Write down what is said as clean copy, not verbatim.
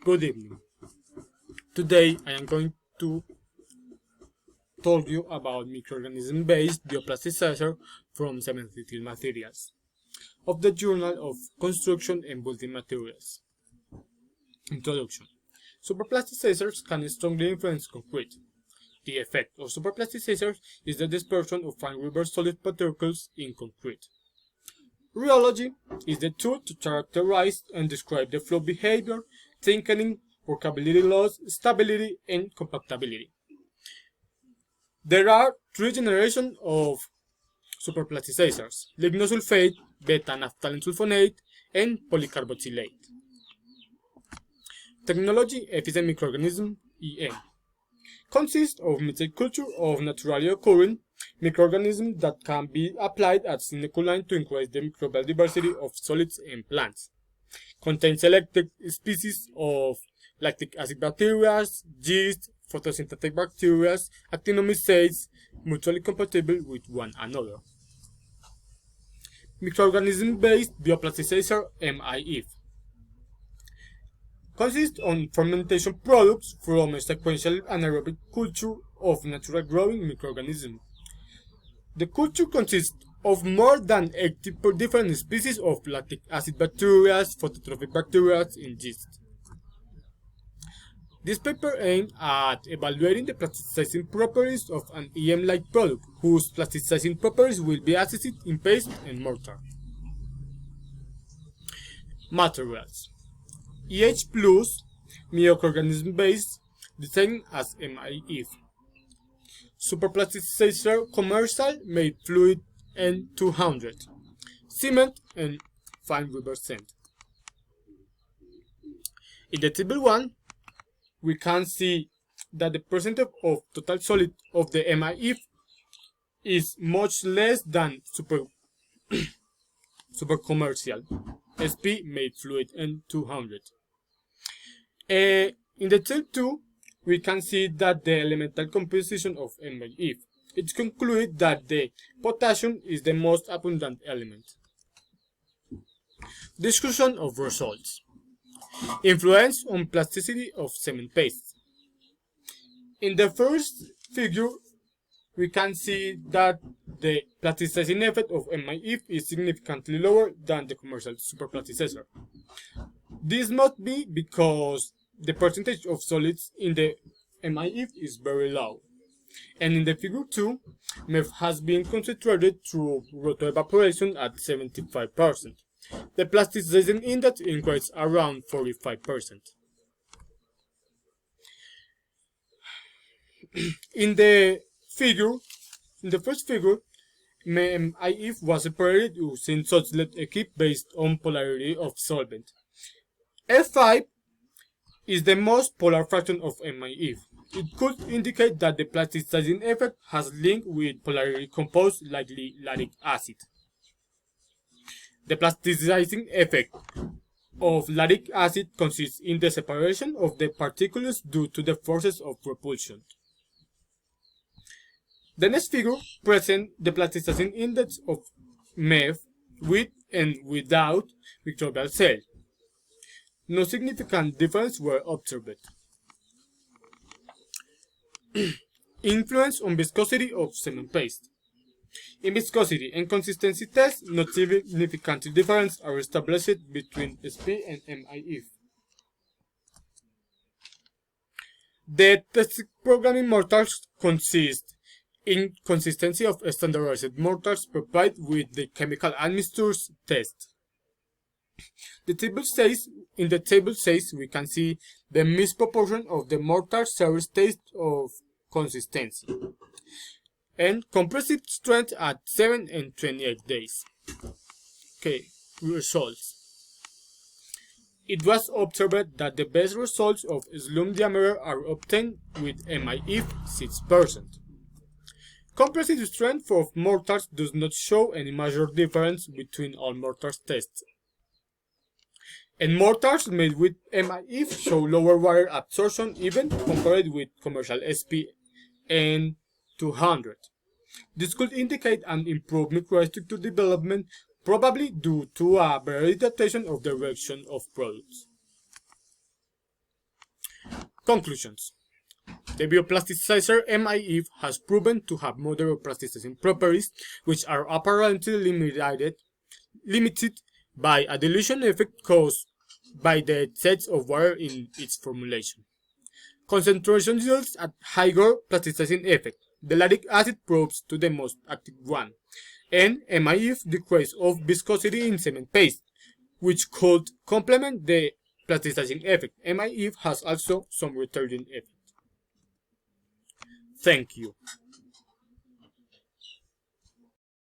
Good evening. Today I am going to talk you about microorganism-based bioplasticizer from cementitious materials of the Journal of Construction and Building Materials. Introduction. Superplasticizers can strongly influence concrete. The effect of superplasticizers is the dispersion of fine reverse solid particles in concrete. Rheology is the tool to characterize and describe the flow behavior, thickening, workability loss, stability, and compactability. There are three generations of superplasticizers: lignosulfate, beta-naphthalene sulfonate, and polycarboxylate. Technology efficient microorganism EM consists of mixed culture of naturally occurring microorganisms that can be applied as inoculant to increase the microbial diversity of solids and plants. Contains selected species of lactic acid bacteria, yeast, photosynthetic bacteria, actinomycetes, mutually compatible with one another. Microorganism-based bioplasticizer MIF consists on fermentation products from a sequential anaerobic culture of natural growing microorganisms. The culture consists of more than 80 different species of lactic acid bacteria, phototrophic bacteria, and yeast. This paper aimed at evaluating the plasticizing properties of an EM-like product, whose plasticizing properties will be assessed in paste and mortar. Materials: EH+, microorganism-based, designed as MIF. Superplasticizer commercial, made fluid N200. Cement and fine reverse sand. In the table 1, we can see that the percentage of total solid of the MIF is much less than super commercial SP made fluid N200. In the table 2, we can see that the elemental composition of MIF. It's concluded that the potassium is the most abundant element. Discussion of results. Influence on plasticity of cement paste. In the first figure, we can see that the plasticizing effect of MIF is significantly lower than the commercial superplasticizer. This must be because the percentage of solids in the MIF is very low. And in the figure 2, MEF has been concentrated through rotoevaporation at 75%. The plasticizing index increases around 45%. In the first figure, MIF was separated using Suchlet equipped based on polarity of solvent. F5 is the most polar fraction of MIF. It could indicate that the plasticizing effect has link with polarity compounds like lactic acid. The plasticizing effect of lactic acid consists in the separation of the particles due to the forces of repulsion. The next figure presents the plasticizing index of MEF with and without microbial cells. No significant difference were observed. Influence on viscosity of cement paste. In viscosity and consistency tests, no significant differences are established between SP and MIF. The test programming mortars consist in consistency of standardized mortars prepared with the chemical admixtures test. In the table 6, we can see the misproportion of the mortar series test of consistency and compressive strength at 7 and 28 days. Okay, results. It was observed that the best results of slump diameter are obtained with MIF 6%. Compressive strength of mortars does not show any major difference between all mortars tests. And mortars made with MIF show lower water absorption even compared with commercial SP and 200. This could indicate an improved microstructure development, probably due to a better adaptation of the reaction of products. Conclusions. The bioplasticizer MIF has proven to have moderate plasticizing properties, which are apparently limited by a dilution effect caused by the excess of water in its formulation. Concentration yields a higher plasticizing effect. The lactic acid proves to the most active one, and MIF decrease of viscosity in cement paste, which could complement the plasticizing effect. MIF has also some retarding effect. Thank you.